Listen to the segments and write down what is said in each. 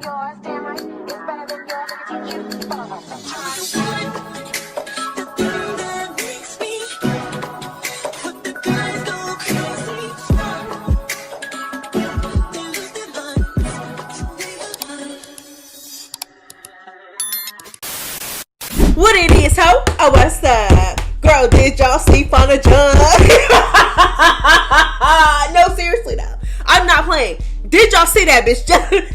Yours, damn right, it's better than yours. I can teach you. What it is, ho? Oh, what's up? Girl, did y'all see Fania jump? No, seriously though. I'm not playing. Did y'all see that bitch?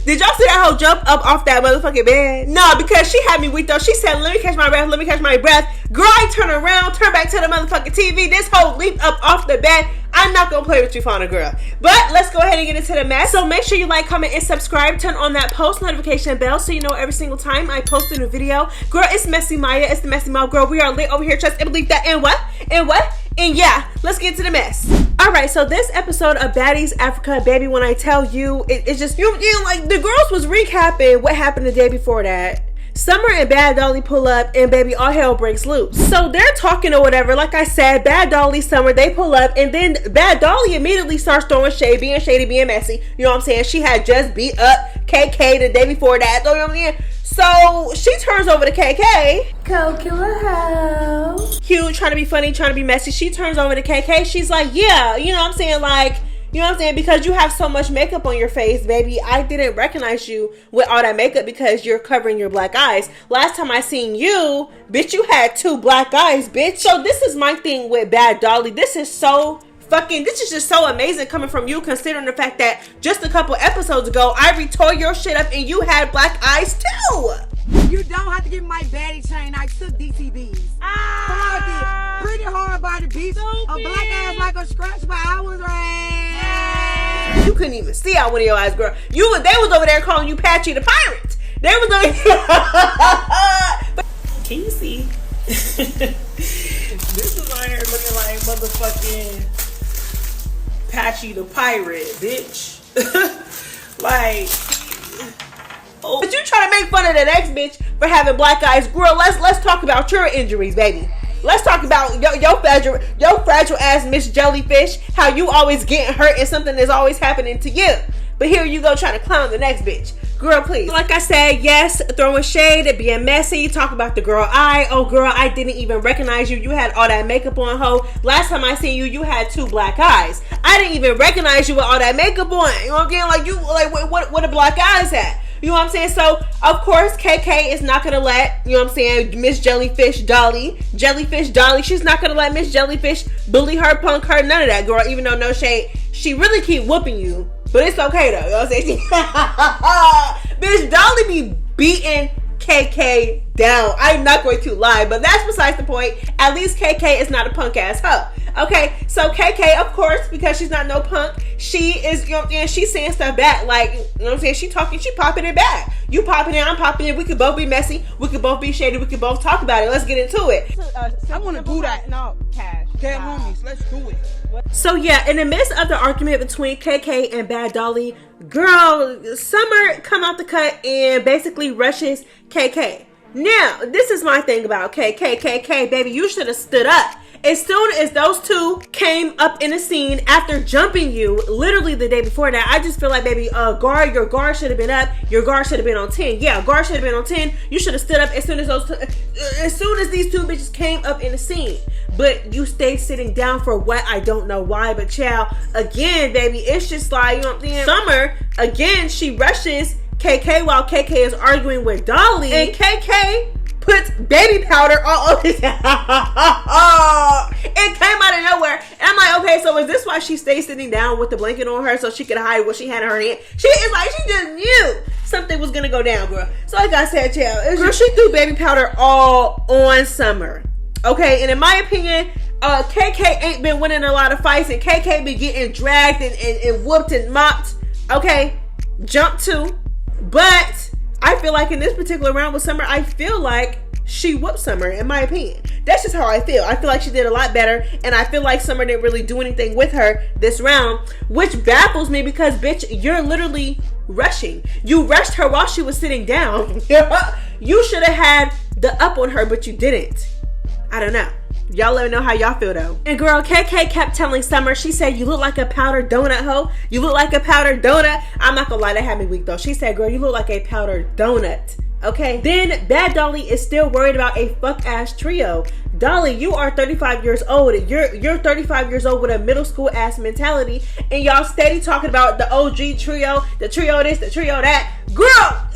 Did y'all see that hoe jump up off that motherfucking bed? No, because she had me weak though. She said, let me catch my breath, let me catch my breath. Girl, I turn around, turn back to the motherfucking TV. This hoe leaped up off the bed. I'm not gonna play with you, Fania girl. But let's go ahead and get into the mess. So make sure you like, comment, and subscribe. Turn on that post notification bell so you know every single time I post a new video. Girl, it's MessyMya. It's the MessyMya girl. We are lit over here. Trust and believe that. And what? And what? And yeah, let's get into the mess. Alright, so this episode of Baddies Africa, baby, when I tell you, it's just, you like, the girls was recapping what happened the day before that. Summer and Bad Dolly pull up and baby, all hell breaks loose. So they're talking or whatever. Like I said, Bad Dolly, Summer, they pull up and then Bad Dolly immediately starts throwing shade, being shady, being messy. You know what I'm saying? She had just beat up KK the day before that. You know what I'm saying? So she turns over to KK. Killer hoe. Cute, trying to be funny, trying to be messy. She turns over to KK. She's like, yeah, you know what I'm saying? Like, you know what I'm saying? Because you have so much makeup on your face, baby. I didn't recognize you with all that makeup because you're covering your black eyes. Last time I seen you, bitch, you had 2 black eyes, bitch. So this is my thing with Bad Dolly. This is just so amazing coming from you, considering the fact that just a couple episodes ago, I tore your shit up and you had black eyes too. You don't have to give me my baddie chain. I took DCBs. Pretty hard by the beach. A black ass like a scratch, but I was right. You couldn't even see out one of your eyes, girl. They was over there calling you Patchy the Pirate. They was over here. Can you see? This is on here looking like motherfucking Patchy the Pirate, bitch. Like, oh. But you trying to make fun of the next bitch for having black eyes, girl. Let's talk about your injuries, baby. Let's talk about your fragile ass Miss Jellyfish. How you always getting hurt and something is always happening to you. But here you go trying to clown the next bitch. Girl, please. Like I said, yes, throwing shade, being messy, talk about the girl eye. Oh, girl, I didn't even recognize you. You had all that makeup on, ho. Last time I seen you, you had 2 black eyes. I didn't even recognize you with all that makeup on. You know what I'm saying? Like, you, like, what the black eyes at? You know what I'm saying? So, of course, KK is not going to let, you know what I'm saying, Miss Jellyfish Dolly, she's not going to let Miss Jellyfish bully her, punk her, none of that, girl. Even though no shade, she really keep whooping you. But it's okay, though. You know what I'm saying? Bitch, Dolly be beating KK down. I'm not going to lie, but that's besides the point. At least KK is not a punk ass hoe. Okay, so KK, of course, because she's not no punk, she is, you know what I'm saying, she's saying stuff back, like, you know what I'm saying, she popping it back. You popping it, I'm popping it, we could both be messy, we could both be shady, we could both talk about it. Let's get into it. I want to do that. No, Cash. Okay, homies, let's do it. So yeah, in the midst of the argument between KK and Bad Dolly, girl, Summer come out the cut and basically rushes KK. Now, this is my thing about KK, baby, you should have stood up. As soon as those 2 came up in the scene after jumping you, literally the day before that, I just feel like, baby, your guard should have been up. Your guard should have been on 10. Yeah, guard should have been on 10. You should have stood up as soon as these 2 bitches came up in the scene. But you stayed sitting down for what? I don't know why. But child, again, baby, it's just like, you know what I'm saying? Summer, again, she rushes KK while KK is arguing with Dolly. And KK puts baby powder all over his head. It came out of nowhere. And I'm like, okay, so is this why she stayed sitting down with the blanket on her so she could hide what she had in her hand? She just knew something was gonna go down, girl. So like I said, child, girl, she threw baby powder all on Summer. Okay, and in my opinion, KK ain't been winning a lot of fights, and KK been getting dragged and whooped and mopped. Okay, jump 2. But I feel like in this particular round with Summer, I feel like she whooped Summer, in my opinion. That's just how I feel. I feel like she did a lot better, and I feel like Summer didn't really do anything with her this round, which baffles me because, bitch, you're literally rushing. You rushed her while she was sitting down. You should have had the up on her, but you didn't. I don't know. Y'all let me know how y'all feel though. And girl, KK kept telling Summer, she said, you look like a powdered donut, hoe. You look like a powdered donut. I'm not gonna lie, that had me weak though. She said, girl, you look like a powdered donut. Okay, then Bad Dolly is still worried about a fuck ass trio. Dolly, you are 35 years old. You're 35 years old with a middle school ass mentality, and y'all steady talking about the OG trio, the trio this, the trio that. Girl,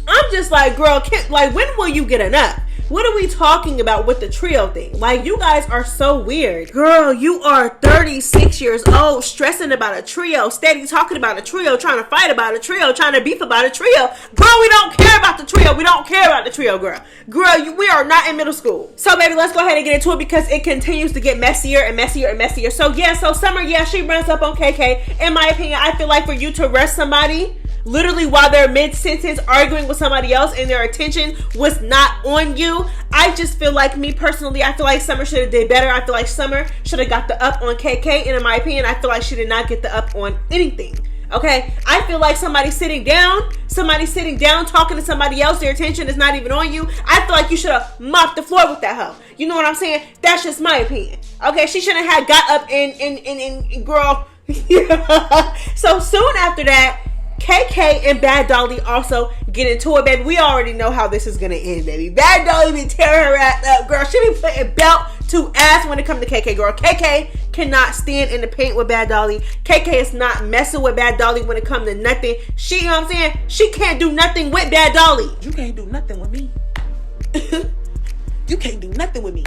I'm just like, girl, like, when will you get enough? What are we talking about with the trio thing? Like, you guys are so weird. Girl, you are 36 years old, stressing about a trio, steady talking about a trio, trying to fight about a trio, trying to beef about a trio. Girl, we don't care about the trio. We don't care about the trio, girl. Girl, we are not in middle school. So, baby, let's go ahead and get into it because it continues to get messier and messier and messier. So, yeah, Summer, yeah, she runs up on KK. In my opinion, I feel like for you to arrest somebody literally while they're mid-sentence arguing with somebody else and their attention was not on you, I just feel like, me personally, I feel like Summer should have did better. I feel like Summer should have got the up on KK, and in my opinion, I feel like she did not get the up on anything. Okay, I feel like somebody sitting down talking to somebody else, their attention is not even on you. I feel like you should have mopped the floor with that hoe. You know what I'm saying? That's just my opinion. Okay, she shouldn't have got up and girl. So soon after that, KK and Bad Dolly also get into it, baby. We already know how this is gonna end, baby. Bad Dolly be tearing her ass up, girl. She be putting belt to ass when it comes to KK, girl. KK cannot stand in the paint with Bad Dolly. KK is not messing with Bad Dolly when it comes to nothing. She, you know what I'm saying? She can't do nothing with Bad Dolly. You can't do nothing with me. You can't do nothing with me.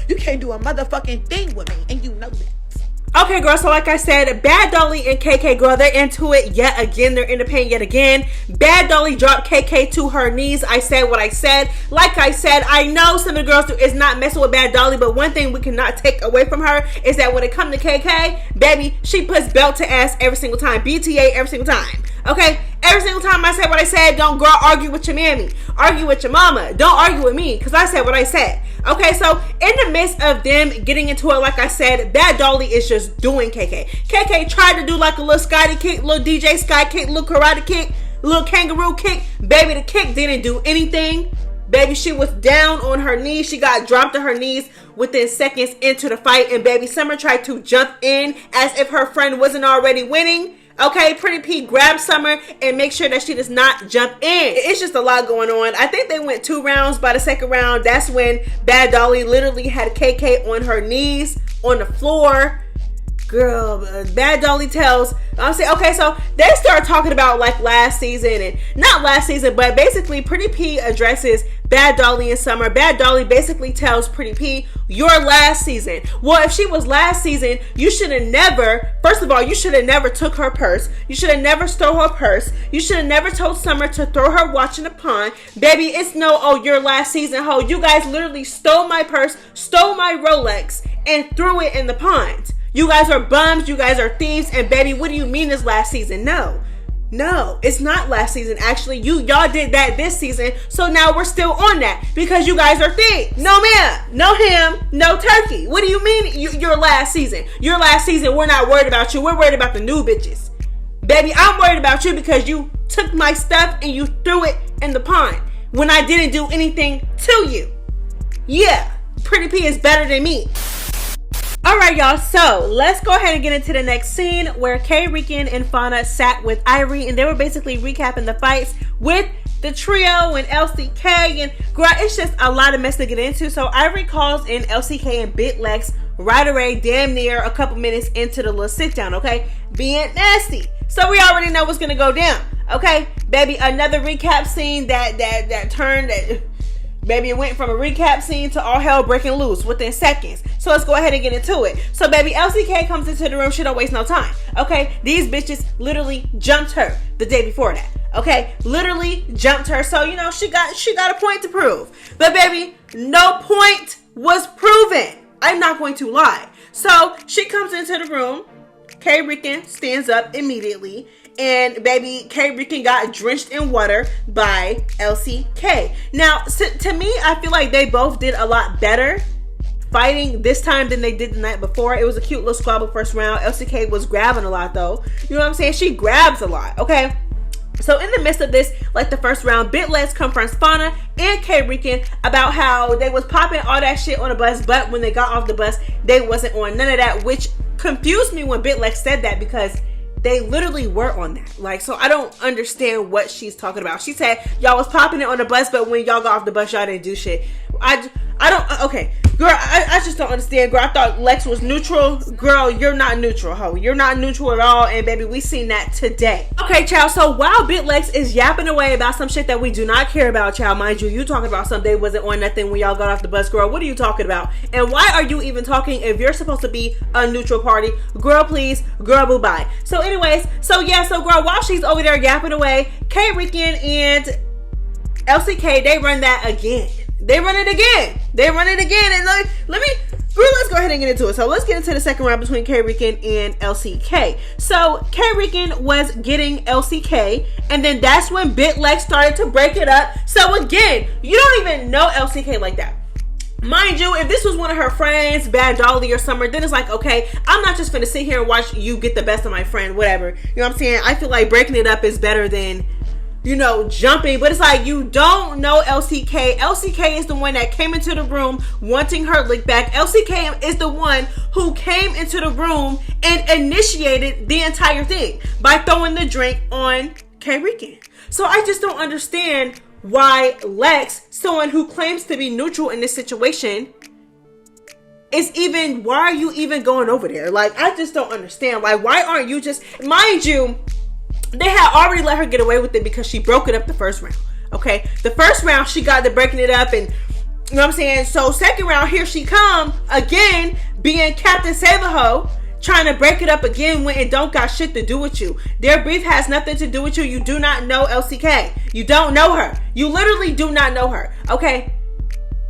You can't do a motherfucking thing with me, and you know that. Okay, girl, so like I said, Bad Dolly and KK, girl, they're into it yet again. They're in the paint yet again. Bad Dolly dropped KK to her knees. I said what I said. Like I said, I know some of the girls is not messing with Bad Dolly, but one thing we cannot take away from her is that when it comes to KK, baby, she puts belt to ass every single time. BTA every single time. Okay? Every single time I said what I said, don't girl argue with your mammy. Argue with your mama. Don't argue with me, because I said what I said. Okay, so in the midst of them getting into it, like I said, Bad Dolly is just doing KK. KK tried to do like a little Scotty kick, little DJ Sky kick, little karate kick, little kangaroo kick. Baby, the kick didn't do anything. Baby, she was down on her knees. She got dropped to her knees within seconds into the fight. And baby, Summer tried to jump in as if her friend wasn't already winning. Okay, Pretty P grabbed Summer and make sure that she does not jump in. It's just a lot going on. I think they went 2 rounds. By the second round, that's when Bad Dolly literally had KK on her knees on the floor. Girl, Bad Dolly tells, I'm saying, okay, so they start talking about like last season, and not last season, but basically Pretty P addresses Bad Dolly and Summer. Bad Dolly basically tells Pretty P, your last season. Well, if she was last season, you should have never, first of all, you should have never took her purse. You should have never stole her purse. You should have never told Summer to throw her watch in the pond. Baby, it's no, oh, your last season, ho. You guys literally stole my purse, stole my Rolex, and threw it in the pond. You guys are bums, you guys are thieves, and baby, what do you mean is last season? No, it's not last season. Actually, y'all did that this season, so now we're still on that because you guys are thieves. No ma'am, no ham, no turkey. What do you mean your last season? Your last season, we're not worried about you. We're worried about the new bitches. Baby, I'm worried about you because you took my stuff and you threw it in the pond when I didn't do anything to you. Yeah, Pretty P is better than me. Alright y'all, so let's go ahead and get into the next scene where K-Rican and Fania sat with Ivori and they were basically recapping the fights with the trio and LCK, and girl, it's just a lot of mess to get into. So Ivori calls in LCK and Bit Lex right away, damn near a couple minutes into the little sit down, okay? Being nasty. So we already know what's gonna go down, okay? Baby, another recap scene that turned that. Baby, it went from a recap scene to all hell breaking loose within seconds. So let's go ahead and get into it. So baby, LCK comes into the room. She don't waste no time. Okay, these bitches literally jumped her the day before that. Okay, literally jumped her. So you know she got a point to prove. But baby, no point was proven. I'm not going to lie. So she comes into the room. K-Rican stands up immediately. And baby, K-Rican got drenched in water by LCK. Now, to me, I feel like they both did a lot better fighting this time than they did the night before. It was a cute little squabble first round. LCK was grabbing a lot though. You know what I'm saying? She grabs a lot, okay? So in the midst of this, like the first round, Big Legs confronts Fania and K-Rican about how they was popping all that shit on the bus, but when they got off the bus, they wasn't on none of that, which confused me when Big Legs said that, because they literally were on that. Like, so I don't understand what she's talking about. She said y'all was popping it on the bus, but when y'all got off the bus, y'all didn't do shit. I don't, okay, girl, I just don't understand, girl. I thought Lex was neutral. Girl, you're not neutral, ho. You're not neutral at all, and baby, we seen that today. Okay, child, so while Big Lex is yapping away about some shit that we do not care about, child, mind you talking about something that wasn't on nothing when y'all got off the bus, girl. What are you talking about? And why are you even talking if you're supposed to be a neutral party? Girl, please, girl, boo, bye. So anyways, so girl, while she's over there yapping away, K-Rican and LCK, they run that again. They run it again. And let me, girl, let's go ahead and get into it. So let's get into the second round between K-Rican and LCK. So K-Rican was getting LCK, and then that's when Big Legs started to break it up. So again, you don't even know LCK like that. Mind you, if this was one of her friends, Bad Dolly or Summer, then it's like, okay, I'm not just finna sit here and watch you get the best of my friend, whatever. You know what I'm saying? I feel like breaking it up is better than, you know, jumping. But it's like, you don't know LCK. LCK is the one that came into the room wanting her lick back. LCK is the one who came into the room and initiated the entire thing by throwing the drink on K-Rican. So I just don't understand why Lex, someone who claims to be neutral in this situation, why are you even going over there? Like, I just don't understand. Like, why aren't you just, mind you, they had already let her get away with it because she broke it up the first round. Okay, the first round she got to breaking it up, and you know what I'm saying. So second round, here she come again, being Captain Save-A-Ho, trying to break it up again when it don't got shit to do with you. Their beef has nothing to do with you. You do not know LCK. You don't know her. You literally do not know her. Okay.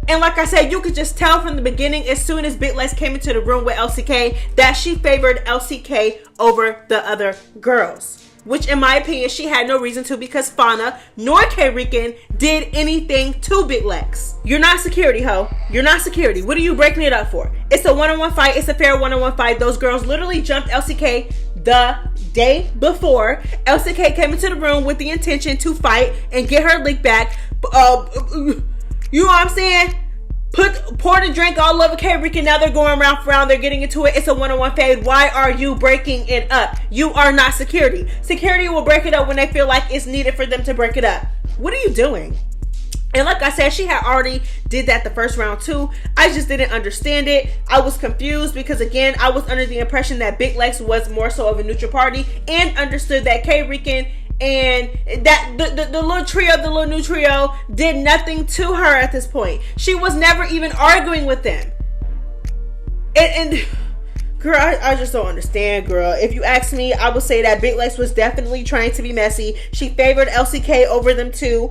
And like I said, you could just tell from the beginning, as soon as Big Legs came into the room with LCK, that she favored LCK over the other girls. Which, in my opinion, she had no reason to, because Fania nor K-Rican did anything to Big Legs. You're not security, ho. You're not security. What are you breaking it up for? It's a one-on-one fight. It's a fair one-on-one fight. Those girls literally jumped LCK the day before. LCK came into the room with the intention to fight and get her lick back. You know what I'm saying? Pour the drink all over K-Rican. Now they're going round for round. They're getting into it. It's a one-on-one fade. Why are you breaking it up? You are not security. Security will break it up when they feel like it's needed for them to break it up. What are you doing? And like I said, she had already did that the first round too. I just didn't understand it. I was confused because, again, I was under the impression that Big Legs was more so of a neutral party, and understood that K-Rican and that the little new trio did nothing to her at this point. She was never even arguing with them. And girl, I just don't understand, girl. If you ask me, I would say that Big Legs was definitely trying to be messy. She favored LCK over them too,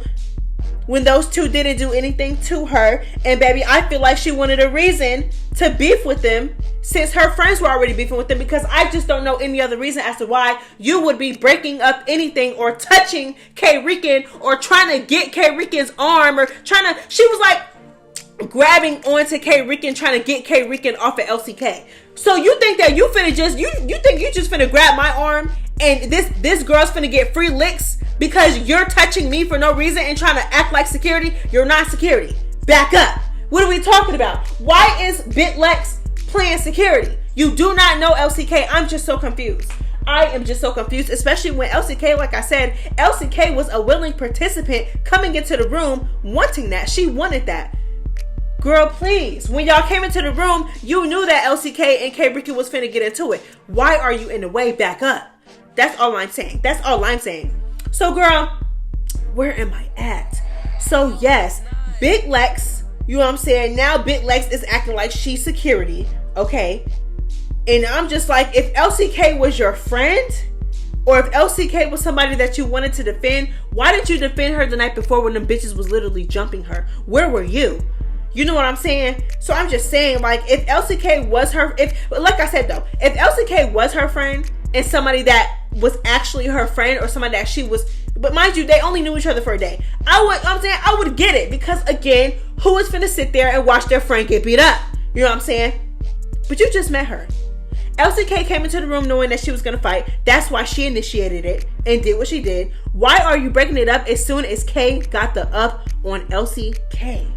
when those two didn't do anything to her. And baby, I feel like she wanted a reason to beef with them, since her friends were already beefing with them, because I just don't know any other reason as to why you would be breaking up anything or touching K-Rican or trying to get K-Rican's arm, or she was like grabbing onto K-Rican, trying to get K-Rican off of LCK. So you think that you finna just, you think you just finna grab my arm and this girl's finna get free licks because you're touching me for no reason and trying to act like security? You're not security. Back up. What are we talking about? Why is Big Legs playing security? You do not know LCK. I'm just so confused. I am just so confused, especially when LCK, like I said, LCK was a willing participant coming into the room wanting that. She wanted that. Girl, please. When y'all came into the room, you knew that LCK and K-Rican was finna get into it. Why are you in the way? Back up. That's all I'm saying. That's all I'm saying. So, girl, where am I at? So, yes, Big Legs, you know what I'm saying? Now Big Legs is acting like she's security, okay? And I'm just like, if LCK was your friend, or if LCK was somebody that you wanted to defend, why didn't you defend her the night before when them bitches was literally jumping her? Where were you? You know what I'm saying? So I'm just saying, like, if LCK was her, like I said though, if LCK was her friend and somebody that was actually her friend, or somebody that she was, but mind you, they only knew each other for a day, I would get it, because again, who is finna sit there and watch their friend get beat up? You know what I'm saying? But you just met her. LCK came into the room knowing that she was gonna fight. That's why she initiated it and did what she did, why are you breaking it up as soon as K got the up on LCK?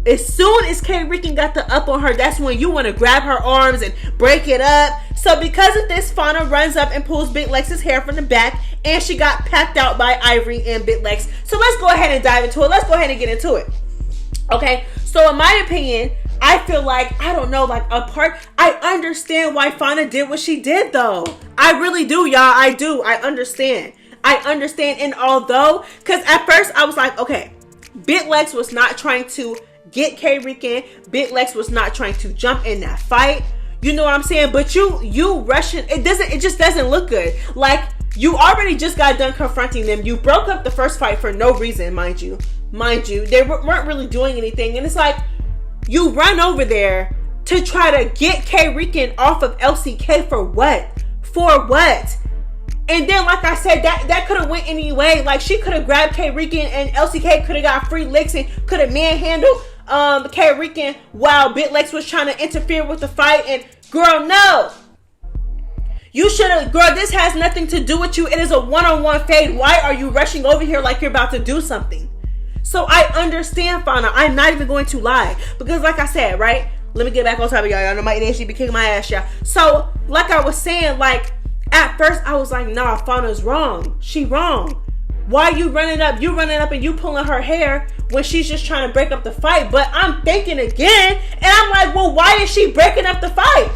As soon as K Rican got the up on her, that's when you want to grab her arms and break it up. So because of this, Fania runs up and pulls Big Lex's hair from the back, and she got packed out by Ivori and Big Lex. So let's go ahead and dive into it. Let's go ahead and get into it. Okay, so in my opinion, I feel like, I don't know, like I understand why Fania did what she did though. I really do, y'all. I do. I understand. And although, because at first I was like, okay, Big Lex was not trying to get K Rican. Big Lex was not trying to jump in that fight. You know what I'm saying? But you rushing, it just doesn't look good. Like, you already just got done confronting them. You broke up the first fight for no reason, mind you. They weren't really doing anything. And it's like, you run over there to try to get K Rican off of LCK for what? For what? And then, like I said, that could have went any way. Like, she could have grabbed K Rican and LCK could have got free licks and could have manhandled K Rican while Big Lex was trying to interfere with the fight. And girl, no. You should have, girl, this has nothing to do with you. It is a one-on-one fade. Why are you rushing over here like you're about to do something? So I understand, Fania. I'm not even going to lie. Because like I said, right? Let me get back on top of y'all. Y'all know my she be kicking my ass, y'all. So, like I was saying, like, at first I was like, nah, Fania's wrong. She wrong. Why you running up? You running up and you pulling her hair when she's just trying to break up the fight. But I'm thinking again, and I'm like, well, why is she breaking up the fight?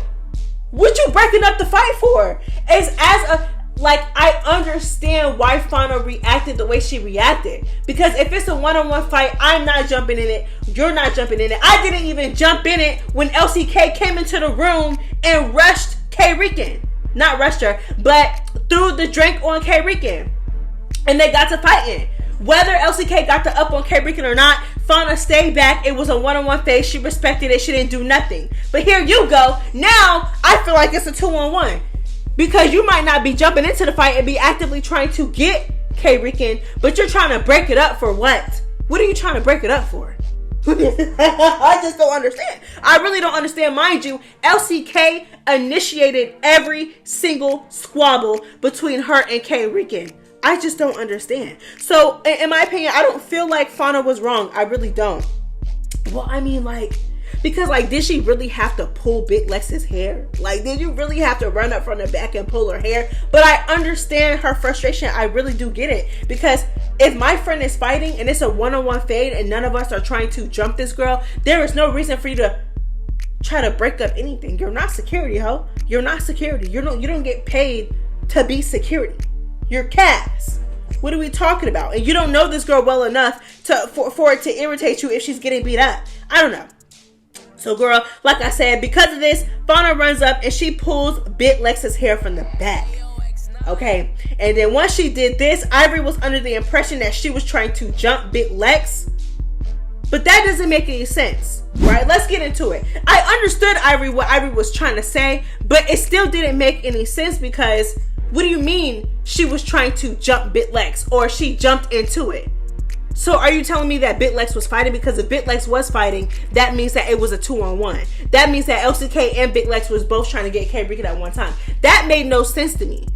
What you breaking up the fight for? It's as a, like, I understand why Fania reacted the way she reacted. Because if it's a one-on-one fight, I'm not jumping in it. You're not jumping in it. I didn't even jump in it when LCK came into the room and rushed K Rican. Not rushed her, but threw the drink on K Rican. And they got to fighting. Whether LCK got the up on K Rican or not, Fania stayed back. It was a one-on-one phase. She respected it. She didn't do nothing. But here you go. Now, I feel like it's a 2-on-1. Because you might not be jumping into the fight and be actively trying to get K Rican, but you're trying to break it up for what? What are you trying to break it up for? I just don't understand. I really don't understand. Mind you, LCK initiated every single squabble between her and K Rican. I just don't understand. So, in my opinion, I don't feel like Fania was wrong. I really don't. Well, I mean, like, because, like, did she really have to pull Big Lex's hair? Like, did you really have to run up from the back and pull her hair? But I understand her frustration. I really do get it. Because if my friend is fighting and it's a one-on-one fade and none of us are trying to jump this girl, there is no reason for you to try to break up anything. You're not security, ho. You're not security. You don't get paid to be security. You're Cass. What are we talking about? And you don't know this girl well enough for it to irritate you if she's getting beat up. I don't know. So, girl, like I said, because of this, Fania runs up and she pulls Big Lex's hair from the back. Okay. And then once she did this, Ivori was under the impression that she was trying to jump Big Lex. But that doesn't make any sense. Right? Let's get into it. I understood what Ivori was trying to say, but it still didn't make any sense because what do you mean she was trying to jump Big Lex or she jumped into it? So are you telling me that Big Lex was fighting? Because if Big Lex was fighting, that means that it was a 2-on-1. That means that LCK and Big Lex was both trying to get K Rican at one time. That made no sense to me.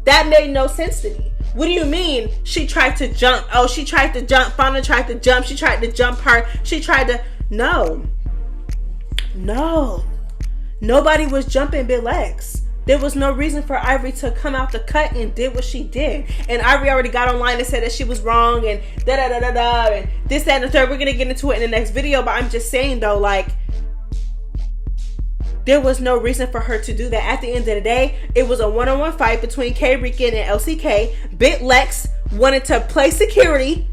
That made no sense to me. What do you mean she tried to jump? Oh, she tried to jump. Fania tried to jump. She tried to jump her. She tried to... No. Nobody was jumping Big Lex. There was no reason for Ivori to come out the cut and did what she did. And Ivori already got online and said that she was wrong and da-da-da-da-da and this, that, and the third. We're going to get into it in the next video. But I'm just saying, though, like, there was no reason for her to do that. At the end of the day, it was a one-on-one fight between K Rican and LCK. Big Lex wanted to play security.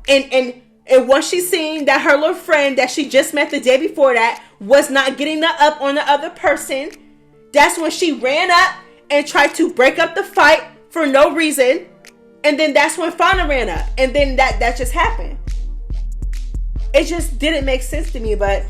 And once she seen that her little friend that she just met the day before that was not getting the up on the other person, that's when she ran up and tried to break up the fight for no reason. And then that's when Fania ran up. And then that just happened. It just didn't make sense to me. But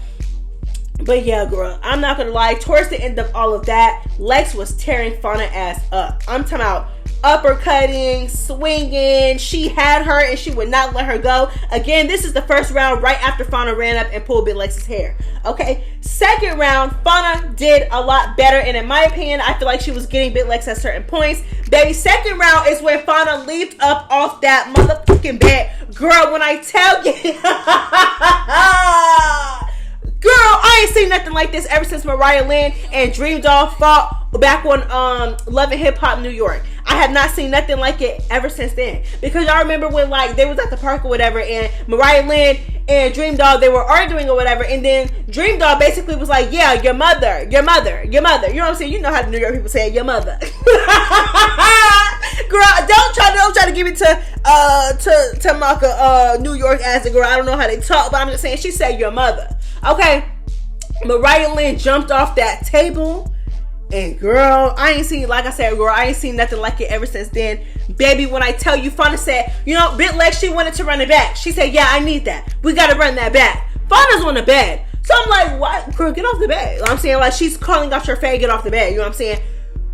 yeah, girl, I'm not going to lie. Towards the end of all of that, Lex was tearing Fania ass up. I'm talking about uppercutting, swinging. She had her and she would not let her go. Again, this is the first round right after Fania ran up and pulled Big Lex's hair. Okay, second round, Fania did a lot better, and in my opinion, I feel like she was getting Big Lex at certain points. Baby, second round is when Fania leaped up off that motherfucking bed. Girl, when I tell you, girl, I ain't seen nothing like this ever since Mariah Lynn and Dream Doll fought back on Love and Hip Hop New York. I have not seen nothing like it ever since then. Because y'all remember when like they was at the park or whatever, and Mariah Lynn and Dream Doll, they were arguing or whatever, and then Dream Doll basically was like, yeah, your mother. You know what I'm saying? You know how the New York people say your mother. Girl, don't try to give it to Maka New York as a girl. I don't know how they talk, but I'm just saying she said your mother. Okay, Mariah Lynn jumped off that table, and girl, I ain't seen nothing like it ever since then. Baby, when I tell you, Fania said, you know, Big Lex, she wanted to run it back. She said, yeah, I need that. We gotta run that back. Fania's on the bed. So I'm like, what? Girl, get off the bed. You know what I'm saying? Like, she's calling out your face, get off the bed. You know what I'm saying?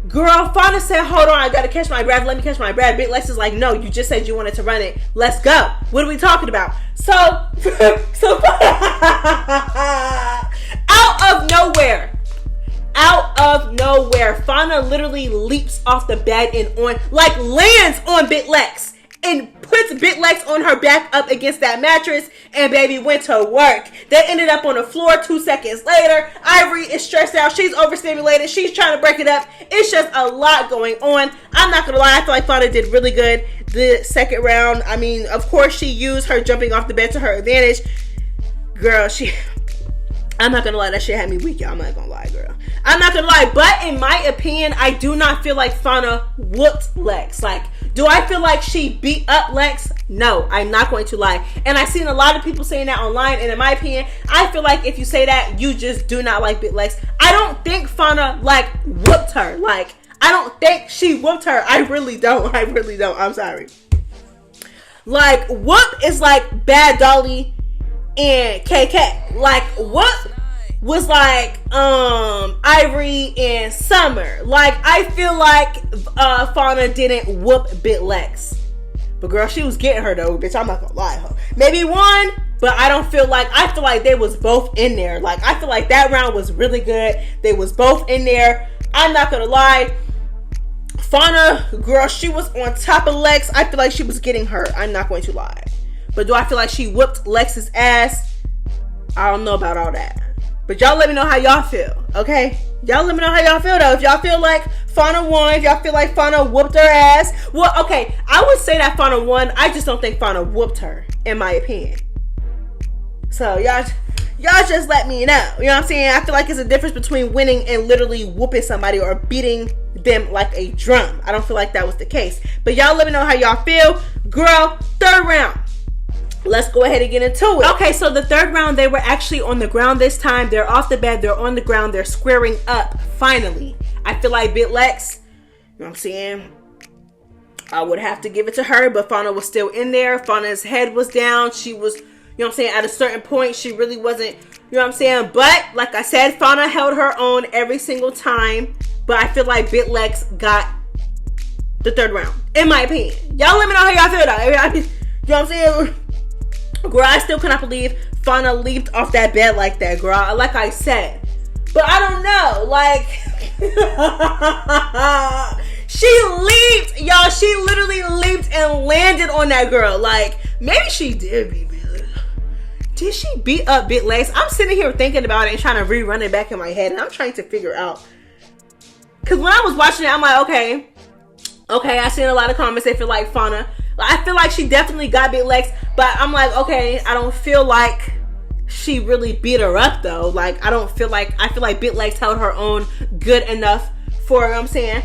Girl, Fania said, hold on, I gotta catch my breath. Let me catch my breath. Big Lex is like, no, you just said you wanted to run it. Let's go. What are we talking about? So out of nowhere, Fania literally leaps off the bed and lands on Big Lex and puts Big Lex on her back up against that mattress, and baby went to work. They ended up on the floor 2 seconds later. Ivori is stressed out. She's overstimulated. She's trying to break it up. It's just a lot going on. I'm not gonna lie, I feel like Fania did really good the second round. I mean, of course, she used her jumping off the bed to her advantage. Girl, I'm not gonna lie, that shit had me weak, y'all. I'm not gonna lie, girl. I'm not gonna lie, but in my opinion, I do not feel like Fania whooped Lex. Like, do I feel like she beat up Lex? No, I'm not going to lie. And I've seen a lot of people saying that online, and in my opinion, I feel like if you say that, you just do not like Big Lex. I don't think Fania, like, whooped her. Like, I don't think she whooped her. I really don't. I'm sorry. Like, whoop is like Bad Dolly and KK. Like, whoop was like Ivori and Summer. Like, I feel like Fania didn't whoop Big Lex, but girl, she was getting her though, bitch. I'm not gonna lie, huh? Maybe one, but I feel like they was both in there. Like, I feel like that round was really good. They was both in there. I'm not gonna lie, Fania, girl, she was on top of Lex. I feel like she was getting her. I'm not going to lie. But do I feel like she whooped Lex's ass? I don't know about all that. But y'all let me know how y'all feel, okay? Y'all let me know how y'all feel, though. If y'all feel like Fania won, if y'all feel like Fania whooped her ass. Well, okay, I would say that Fania won. I just don't think Fania whooped her, in my opinion. So, y'all just let me know. You know what I'm saying? I feel like it's a difference between winning and literally whooping somebody or beating them like a drum. I don't feel like that was the case. But y'all let me know how y'all feel. Girl, third round. Let's go ahead and get into it. Okay, so the third round, they were actually on the ground this time. They're off the bed. They're on the ground. They're squaring up, finally. I feel like Big Lex, you know what I'm saying? I would have to give it to her, but Fania was still in there. Fania's head was down. She was, you know what I'm saying, at a certain point, she really wasn't, you know what I'm saying? But, like I said, Fania held her own every single time. But I feel like Big Lex got the third round, in my opinion. Y'all let me know how y'all feel, though. You know what I'm saying? Girl, I still cannot believe Fania leaped off that bed like that, girl. Like I said. But I don't know. Like, she leaped. Y'all, she literally leaped and landed on that girl. Like, maybe she did beat Big. Did she beat up Big Lex? I'm sitting here thinking about it and trying to rerun it back in my head. And I'm trying to figure out. Because when I was watching it, I'm like, okay, I seen a lot of comments. They feel like Fania. I feel like she definitely got Big Lex, but I'm like, okay, I don't feel like she really beat her up though. Like, I feel like Big Lex held her own good enough for her, you know what I'm saying?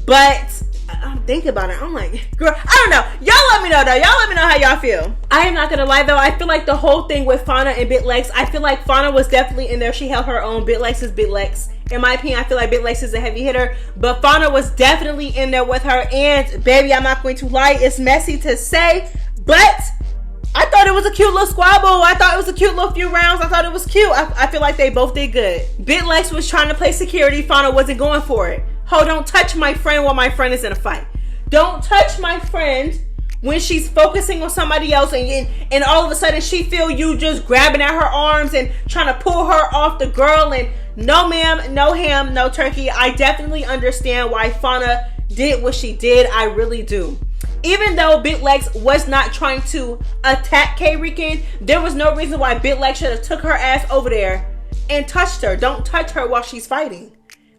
But I'm thinking about it. I'm like, girl, I don't know. Y'all let me know though. Y'all let me know how y'all feel. I am not gonna lie though. I feel like the whole thing with Fania and Big Lex, I feel like Fania was definitely in there. She held her own. Big Lex is Big Lex. In my opinion, I feel like Big Lex is a heavy hitter, but Fania was definitely in there with her. And baby, I'm not going to lie, it's messy to say, but I thought it was a cute little squabble. I thought it was a cute little few rounds. I thought it was cute. I feel like they both did good. Big Lex was trying to play security. Fania wasn't going for it. Ho, don't touch my friend while my friend is in a fight. Don't touch my friend when she's focusing on somebody else, and all of a sudden she feel you just grabbing at her arms and trying to pull her off the girl. And no ma'am, no ham, no turkey. I definitely understand why Fania did what she did. I really do. Even though Big Legs was not trying to attack K-Rican, there was no reason why Big Legs should have took her ass over there and touched her. Don't touch her while she's fighting.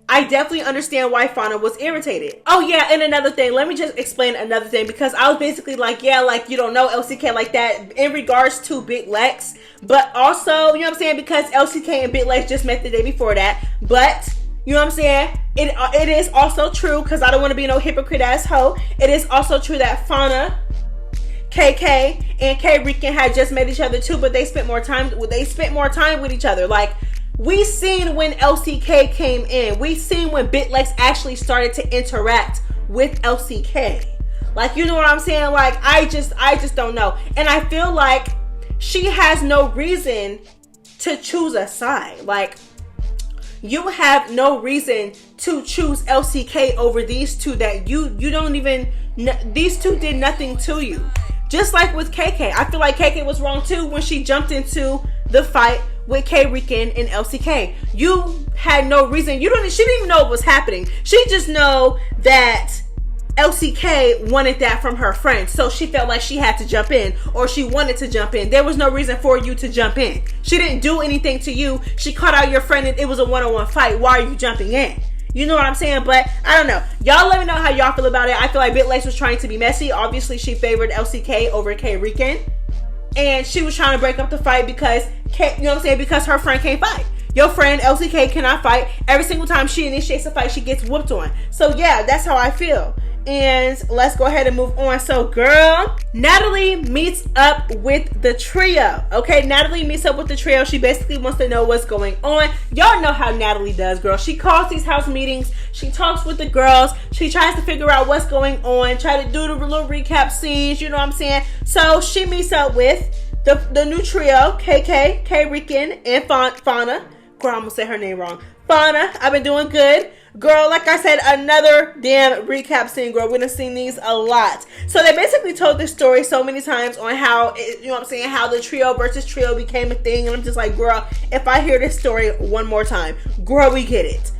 I definitely understand why Fania was irritated. Oh yeah, and another thing, let me just explain another thing, because I was basically like, yeah, like, you don't know LCK like that in regards to Big Legs, but also, you know what I'm saying, because LCK and Big Legs just met the day before that. But you know what I'm saying, it is also true, because I don't want to be no hypocrite ass hoe, it is also true that Fania, KK, and K-Rican had just met each other too, but they spent more time with each other. Like, we seen when LCK came in. We seen when Big Legs actually started to interact with LCK. Like, you know what I'm saying? Like, I just don't know. And I feel like she has no reason to choose a side. Like, you have no reason to choose LCK over these two that you don't even, these two did nothing to you. Just like with KK. I feel like KK was wrong too when she jumped into the fight with K-Rican and LCK. You had no reason. She didn't even know what was happening. She just know that LCK wanted that from her friend. So she felt like she had to jump in, or she wanted to jump in. There was no reason for you to jump in. She didn't do anything to you. She caught out your friend and it was a one-on-one fight. Why are you jumping in? You know what I'm saying? But I don't know. Y'all let me know how y'all feel about it. I feel like Big Legs was trying to be messy. Obviously, she favored LCK over K-Rican. And she was trying to break up the fight because, you know what I'm saying, because her friend can't fight. Your friend LCK cannot fight. Every single time she initiates a fight, she gets whooped on. So yeah, that's how I feel. And let's go ahead and move on. So girl, Natalie meets up with the trio. Okay, Natalie meets up with the trio. She basically wants to know what's going on. Y'all know how Natalie does, girl. She calls these house meetings. She talks with the girls. She tries to figure out what's going on. Try to do the little recap scenes. You know what I'm saying? So she meets up with the new trio, KK, K-Rican, and Fania. Girl, I'm gonna say her name wrong. Fania, I've been doing good. Girl, like I said, another damn recap scene, girl. We done seen these a lot. So they basically told this story so many times on how, you know what I'm saying, how the trio versus trio became a thing. And I'm just like, girl, if I hear this story one more time, girl, we get it.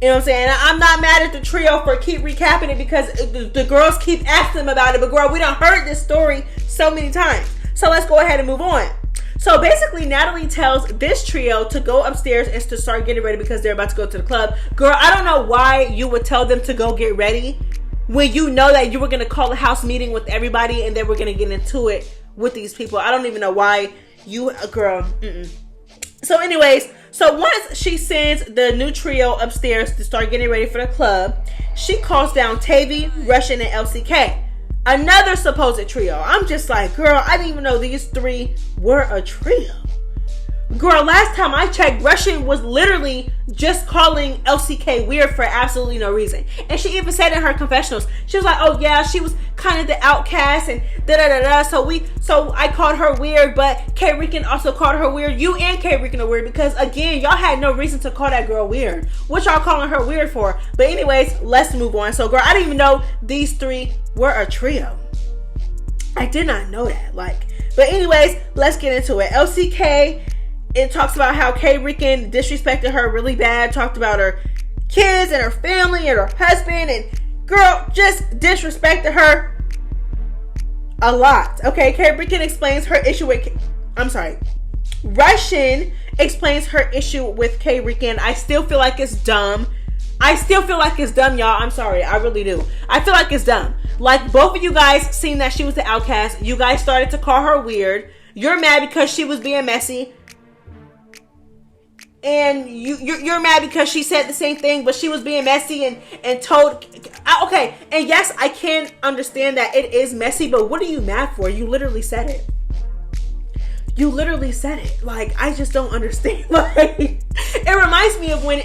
You know what I'm saying? I'm not mad at the trio for keep recapping it because the girls keep asking them about it. But girl, we done heard this story so many times. So let's go ahead and move on. So basically, Natalie tells this trio to go upstairs and to start getting ready because they're about to go to the club. Girl, I don't know why you would tell them to go get ready when you know that you were going to call a house meeting with everybody and then we're going to get into it with these people. I don't even know why you, girl. So anyways, so once she sends the new trio upstairs to start getting ready for the club, she calls down Tavy, Russian, and LCK. Another supposed trio. I'm just like, girl, I didn't even know these three were a trio. Girl, last time I checked, Russian was literally just calling LCK weird for absolutely no reason. And she even said in her confessionals, she was like, oh yeah, she was kind of the outcast and da-da-da-da. So I called her weird, but K-Rican also called her weird. You and K-Rican are weird because, again, y'all had no reason to call that girl weird. What y'all calling her weird for? But anyways, let's move on. So girl, I didn't even know these three were a trio. I did not know that. But anyways, let's get into it. LCK, it talks about how K-Rican disrespected her really bad, talked about her kids and her family and her husband, and girl, just disrespected her a lot. Okay, K-Rican explains her issue with, Russian explains her issue with K-Rican. I still feel like it's dumb. Y'all. I'm sorry. I really do. I feel like it's dumb. Like, both of you guys seen that she was the outcast. You guys started to call her weird. You're mad because she was being messy. And you're mad because she said the same thing, but she was being messy and told... Okay, and yes, I can understand that it is messy, but what are you mad for? You literally said it. Like, I just don't understand. Like, it reminds me of when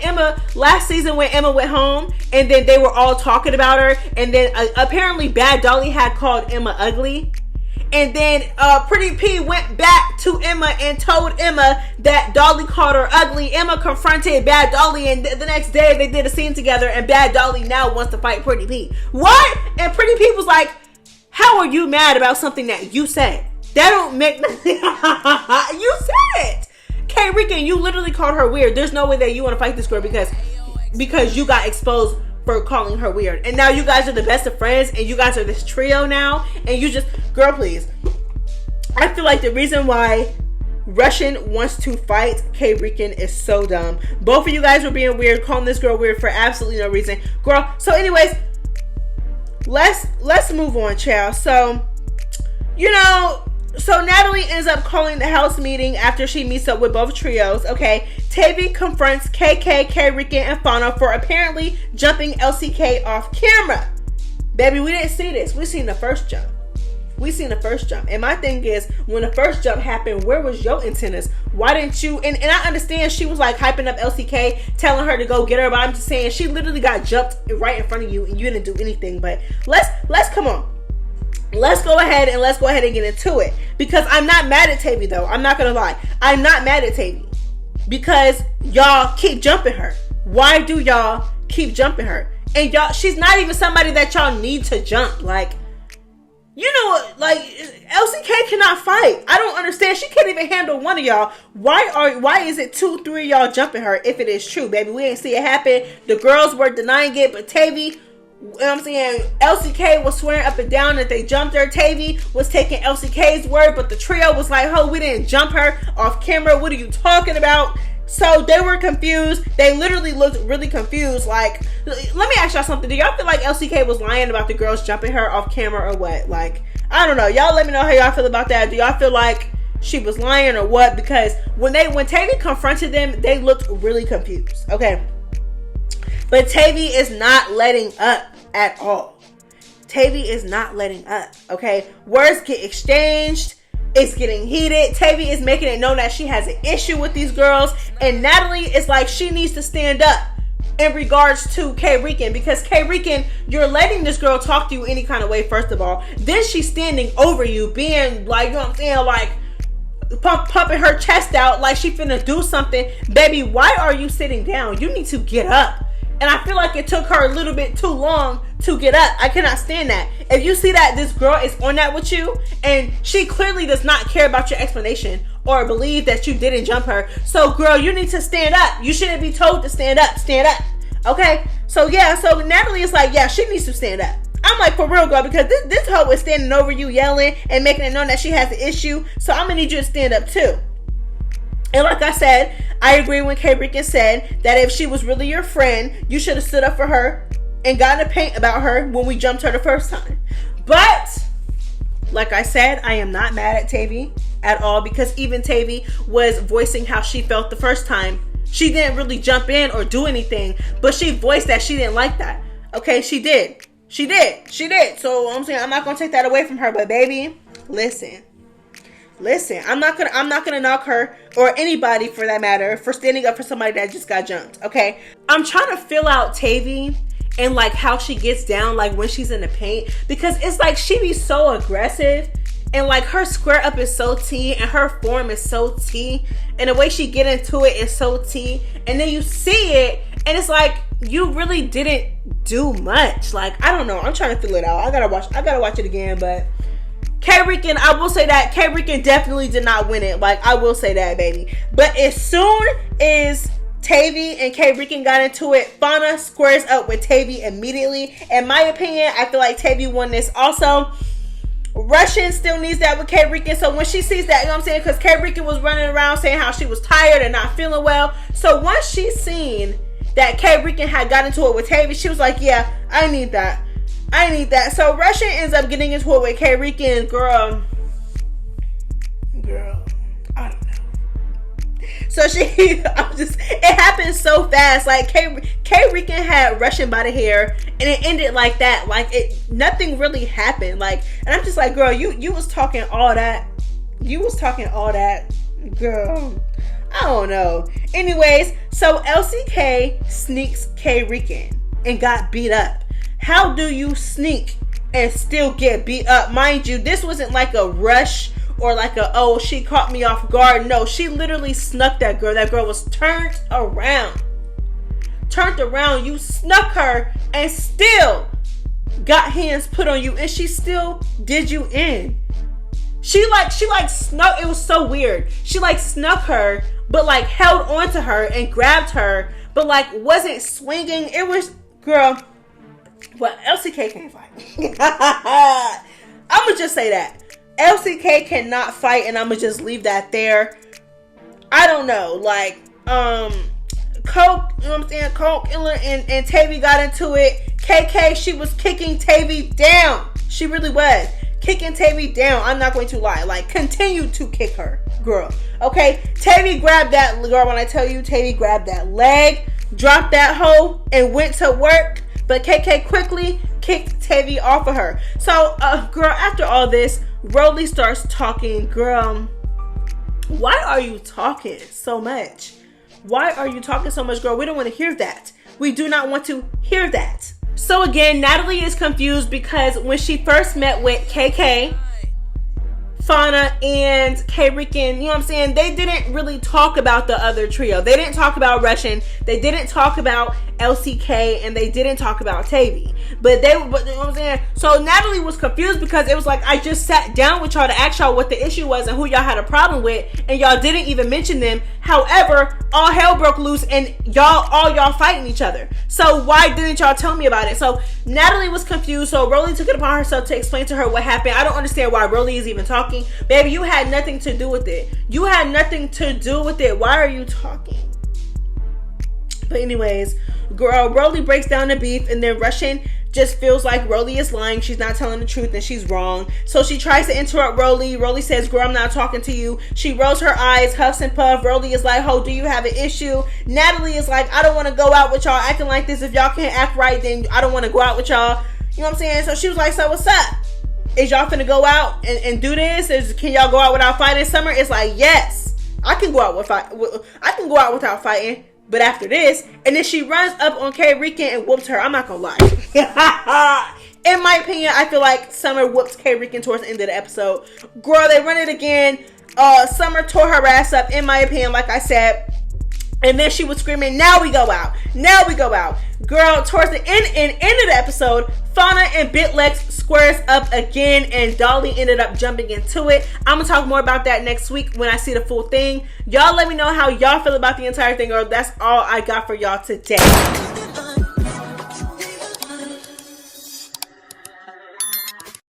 last season when Emma went home and then they were all talking about her, and then apparently Bad Dolly had called Emma ugly. And then Pretty P went back to Emma and told Emma that Dolly called her ugly. Emma confronted Bad Dolly, and the next day they did a scene together, and Bad Dolly now wants to fight Pretty P. What? And Pretty P was like, how are you mad about something that you said? That don't make nothing. You said it. K. Rican, you literally called her weird. There's no way that you want to fight this girl because you got exposed for calling her weird. And now you guys are the best of friends, and you guys are this trio now, and you just, girl, please. I feel like the reason why Russian wants to fight K. Rican is so dumb. Both of you guys were being weird, calling this girl weird for absolutely no reason. Girl, so anyways, let's move on, child. So, so Natalie ends up calling the house meeting after she meets up with both trios. Okay, Tavy confronts KK, K. Rican, and Fania for apparently jumping LCK off camera. Baby, we didn't see this. We seen the first jump. And my thing is, when the first jump happened, where was your antennas? Why didn't you? And I understand she was like hyping up LCK, telling her to go get her, but I'm just saying she literally got jumped right in front of you and you didn't do anything. But let's come on. Let's go ahead and get into it. Because I'm not mad at Tavy though. I'm not gonna lie. I'm not mad at Tavy. Because y'all keep jumping her. Why do y'all keep jumping her? And y'all, she's not even somebody that y'all need to jump. Like, LCK cannot fight. I don't understand. She can't even handle one of y'all. Why is it 2-3 of y'all jumping her if it is true, baby? We didn't see it happen. The girls were denying it, but Tavy, I'm saying, LCK was swearing up and down that they jumped her. Tavy was taking LCK's word, but the trio was like, we didn't jump her off camera. What are you talking about? So they were confused. They literally looked really confused. Like, let me ask y'all something. Do y'all feel like LCK was lying about the girls jumping her off camera or what? Like, I don't know. Y'all let me know how y'all feel about that. Do y'all feel like she was lying or what? Because when Tavy confronted them, they looked really confused. Okay. But Tavy is not letting up at all. Tavy is not letting up. Okay. Words get exchanged. It's getting heated. Tavy is making it known that she has an issue with these girls. And Natalie is like, she needs to stand up in regards to K. Rican. Because K. Rican, you're letting this girl talk to you any kind of way, first of all. Then she's standing over you, being like, you know what I'm saying? Like, pumping her chest out like she finna do something. Baby, why are you sitting down? You need to get up. And I feel like it took her a little bit too long to get up. I cannot stand that. If you see that this girl is on that with you, and she clearly does not care about your explanation or believe that you didn't jump her. So girl, you need to stand up. You shouldn't be told to stand up. Stand up. Okay? So yeah, so Natalie is like, yeah, she needs to stand up. I'm like, for real, girl, because this hoe is standing over you yelling and making it known that she has an issue. So I'm gonna need you to stand up too. And like I said, I agree when K. Rican said that if she was really your friend, you should have stood up for her and gotten a paint about her when we jumped her the first time. But, like I said, I am not mad at Tavy at all, because even Tavy was voicing how she felt the first time. She didn't really jump in or do anything, but she voiced that she didn't like that. Okay, she did. So I'm saying, I'm not going to take that away from her, but baby, listen, I'm not gonna knock her or anybody for that matter for standing up for somebody that just got jumped. Okay, I'm trying to fill out Tavy and like how she gets down, like when she's in the paint, because it's like she be so aggressive and like her square up is so T and her form is so T and the way she get into it is so T, and then you see it and it's like you really didn't do much. Like, I don't know, I'm trying to fill it out. I gotta watch it again, but K. Rican, I will say that K. Rican definitely did not win it. Like, I will say that, baby. But as soon as Tavy and K. Rican got into it, Fania squares up with Tavy immediately. In my opinion, I feel like Tavy won this also. Russian still needs that with K. Rican. So when she sees that, you know what I'm saying? Because K. Rican was running around saying how she was tired and not feeling well. So once she seen that K. Rican had got into it with Tavy, she was like, yeah, I need that. So Russian ends up getting into it with K. Rican. Girl, I don't know. So it happened so fast. Like K. Rican had Russian by the hair and it ended like that. Like nothing really happened. Like, and I'm just like, girl, you was talking all that. Girl, I don't know. Anyways, so LCK sneaks K. Rican and got beat up. How do you sneak and still get beat up. Mind you, this wasn't like a rush or like a, oh, she caught me off guard. No, she literally snuck that girl. That girl was turned around. You snuck her and still got hands put on you, and she still did you in. She like snuck. It was so weird. She like snuck her, but like held on to her and grabbed her, but like wasn't swinging. It was, girl, well, LCK can't fight. I'ma just say that LCK cannot fight, and I'ma just leave that there. I don't know, like Coke, you know what I'm saying? Coke and Tavy got into it. KK, she was kicking Tavy down. She really was kicking Tavy down. I'm not going to lie. Like, continue to kick her, girl. Okay? Tavy grabbed that, girl, when I tell you, Tavy grabbed that leg, dropped that hoe, and went to work. But KK quickly kicked Tavy off of her. So, girl, after all this, Rolly starts talking. Girl, why are you talking so much? Why are you talking so much, girl? We don't want to hear that. We do not want to hear that. So again, Natalie is confused because when she first met with KK, Fania, and K-Rican, you know what I'm saying? They didn't really talk about the other trio. They didn't talk about Russian. They didn't talk about LCK, and they didn't talk about Tavy. But you know what I'm saying? So Natalie was confused because it was like, I just sat down with y'all to ask y'all what the issue was and who y'all had a problem with, and y'all didn't even mention them. However, all hell broke loose and all y'all fighting each other. So why didn't y'all tell me about it? So Natalie was confused. So Rolly took it upon herself to explain to her what happened. I don't understand why Rolly is even talking. Baby, you had nothing to do with it. You had nothing to do with it. Why are you talking? But anyways, girl, Rolly breaks down the beef, and then Russian just feels like Rolly is lying. She's not telling the truth and she's wrong. So she tries to interrupt Rolly. Rolly says, girl, I'm not talking to you. She rolls her eyes, huffs and puffs. Rolly is like, ho, do you have an issue? Natalie is like, I don't want to go out with y'all acting like this. If y'all can't act right, then I don't want to go out with y'all. You know what I'm saying? So she was like, so what's up? Is y'all finna go out and do this? Can y'all go out without fighting? Summer is like, yes, I can go out without fighting. But after this, and then she runs up on K-Rican and whoops her. I'm not gonna lie. In my opinion, I feel like Summer whooped K-Rican towards the end of the episode. Girl, they run it again. Summer tore her ass up, in my opinion, like I said. And then she was screaming, now we go out. Now we go out. Girl, towards the end of the episode, Fania and Bitlex squares up again, and Dolly ended up jumping into it. I'm going to talk more about that next week when I see the full thing. Y'all let me know how y'all feel about the entire thing, or that's all I got for y'all today.